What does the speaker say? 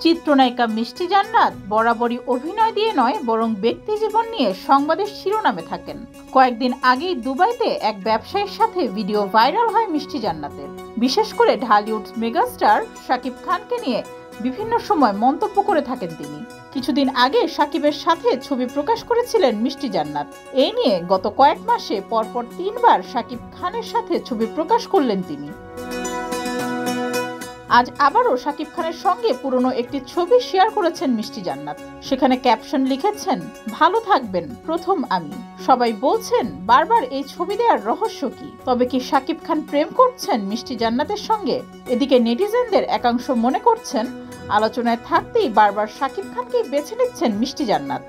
চিত্রনায়িকা মিষ্টি জান্নাত বরাবরই অভিনয় দিয়ে নয় বরং ব্যক্তি জীবন নিয়ে সংবাদের শিরোনামে থাকেন। কয়েকদিন আগেই দুবাইতে এক ব্যবসায়ীর সাথে ভিডিও ভাইরাল হয় মিষ্টি জান্নাতের। বিশেষ করে ঢালিউড মেগাস্টার শাকিব খানকে নিয়ে বিভিন্ন সময় মন্তব্য করে থাকেন তিনি। কিছুদিন আগে শাকিবের সাথে ছবি প্রকাশ করেছিলেন মিষ্টি জান্নাত। এই নিয়ে গত কয়েক মাসে পরপর 3 বার শাকিব খানের সাথে ছবি প্রকাশ করলেন তিনি। আজ আবারও শাকিব খানের সঙ্গে পুরনো একটি ছবি শেয়ার করেছেন মিষ্টি জান্নাত। সেখানে ক্যাপশন লিখেছেন, ভালো থাকবেন প্রথম আমি। সবাই বলছেন বারবার এই ছবি দেওয়ার রহস্য কি? তবে কি শাকিব খান প্রেম করছেন মিষ্টি জান্নাতের সঙ্গে? এদিকে নেটিজেনদের একাংশ মনে করছেন আলোচনায় থাকতেই বারবার শাকিব খানকেই বেছে নিচ্ছেন মিষ্টি জান্নাত।